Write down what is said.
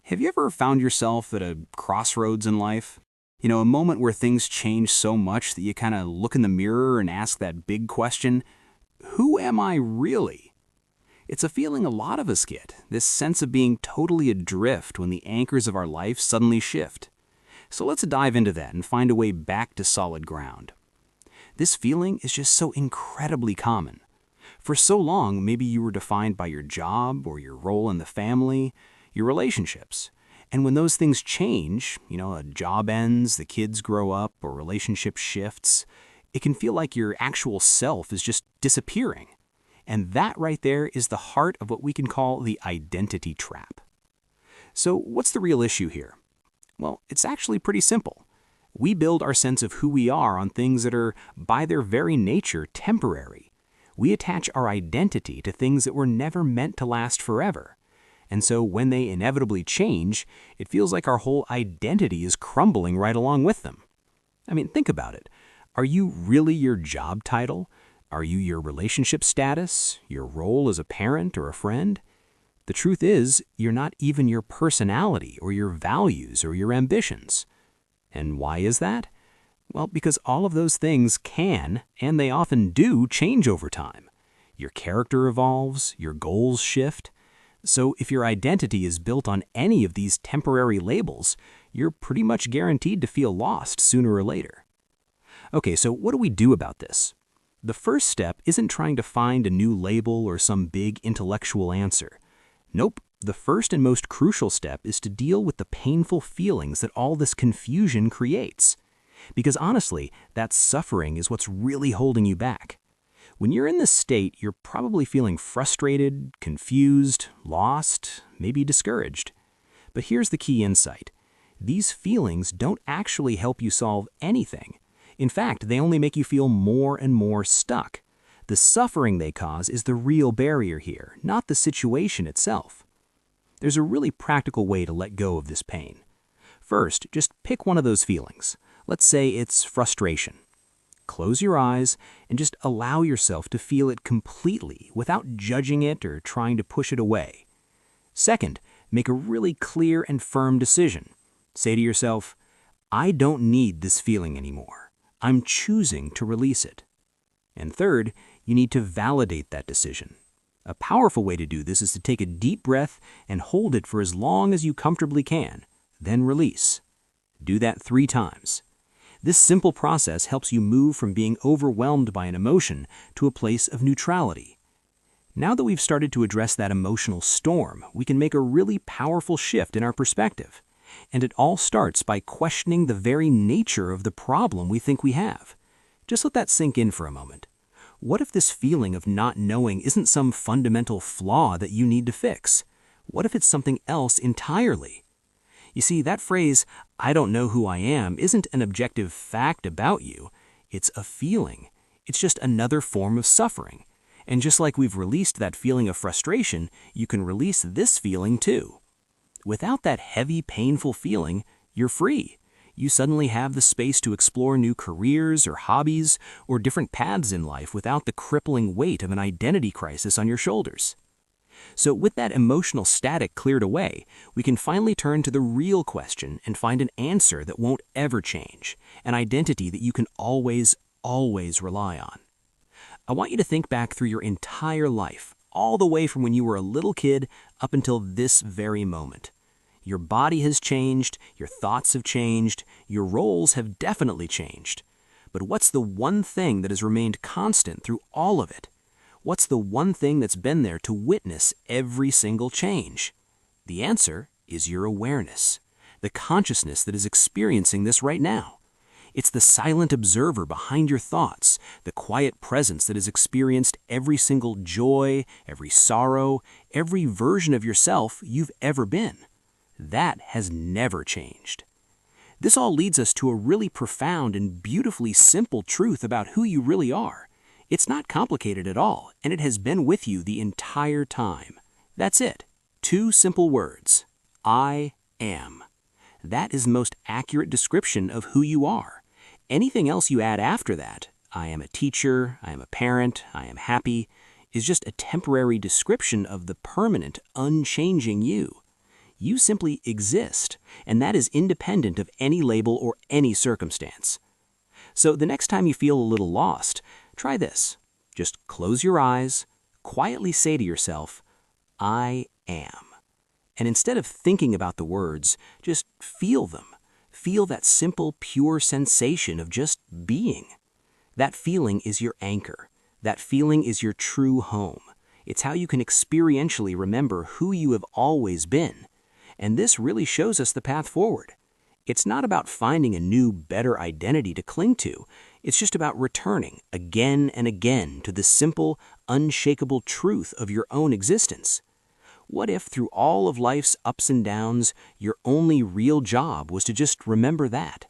Have you ever found yourself at a crossroads in life? A moment where things change so much that you kind of look in the mirror and ask that big question, who am I really? It's a feeling a lot of us get, this sense of being totally adrift when the anchors of our life suddenly shift. So let's dive into that and find a way back to solid ground. This feeling is just so incredibly common. For so long, maybe you were defined by your job or your role in the family, your relationships. And when those things change, a job ends, the kids grow up, or relationship shifts, it can feel like your actual self is just disappearing. And that right there is the heart of what we can call the identity trap. So what's the real issue here? Well, it's actually pretty simple. We build our sense of who we are on things that are, by their very nature, temporary. We attach our identity to things that were never meant to last forever. And so when they inevitably change, it feels like our whole identity is crumbling right along with them. Think about it. Are you really your job title? Are you your relationship status, your role as a parent or a friend? The truth is, you're not even your personality or your values or your ambitions. And why is that? Well, because all of those things can, and they often do, change over time. Your character evolves, your goals shift. So if your identity is built on any of these temporary labels, you're pretty much guaranteed to feel lost sooner or later. Okay, so what do we do about this? The first step isn't trying to find a new label or some big intellectual answer. Nope, the first and most crucial step is to deal with the painful feelings that all this confusion creates. Because honestly, that suffering is what's really holding you back. When you're in this state, you're probably feeling frustrated, confused, lost, maybe discouraged. But here's the key insight. These feelings don't actually help you solve anything. In fact, they only make you feel more and more stuck. The suffering they cause is the real barrier here, not the situation itself. There's a really practical way to let go of this pain. First, just pick one of those feelings. Let's say it's frustration. Close your eyes and just allow yourself to feel it completely without judging it or trying to push it away. Second, make a really clear and firm decision. Say to yourself, I don't need this feeling anymore. I'm choosing to release it. And third, you need to validate that decision. A powerful way to do this is to take a deep breath and hold it for as long as you comfortably can, then release. Do that 3 times. This simple process helps you move from being overwhelmed by an emotion to a place of neutrality. Now that we've started to address that emotional storm, we can make a really powerful shift in our perspective. And it all starts by questioning the very nature of the problem we think we have. Just let that sink in for a moment. What if this feeling of not knowing isn't some fundamental flaw that you need to fix? What if it's something else entirely? You see, that phrase, I don't know who I am, isn't an objective fact about you. It's a feeling. It's just another form of suffering. And just like we've released that feeling of frustration, you can release this feeling too. Without that heavy, painful feeling, you're free. You suddenly have the space to explore new careers or hobbies or different paths in life without the crippling weight of an identity crisis on your shoulders. So with that emotional static cleared away, we can finally turn to the real question and find an answer that won't ever change, an identity that you can always, always rely on. I want you to think back through your entire life, all the way from when you were a little kid up until this very moment. Your body has changed, your thoughts have changed, your roles have definitely changed. But what's the one thing that has remained constant through all of it? What's the one thing that's been there to witness every single change? The answer is your awareness, the consciousness that is experiencing this right now. It's the silent observer behind your thoughts, the quiet presence that has experienced every single joy, every sorrow, every version of yourself you've ever been. That has never changed. This all leads us to a really profound and beautifully simple truth about who you really are. It's not complicated at all, and it has been with you the entire time. That's it. 2 simple words. I am. That is the most accurate description of who you are. Anything else you add after that, I am a teacher, I am a parent, I am happy, is just a temporary description of the permanent, unchanging you. You simply exist, and that is independent of any label or any circumstance. So the next time you feel a little lost, try this. Just close your eyes, quietly say to yourself, I am. And instead of thinking about the words, just feel them. Feel that simple, pure sensation of just being. That feeling is your anchor. That feeling is your true home. It's how you can experientially remember who you have always been. And this really shows us the path forward. It's not about finding a new, better identity to cling to. It's just about returning again and again to the simple, unshakable truth of your own existence. What if through all of life's ups and downs, your only real job was to just remember that?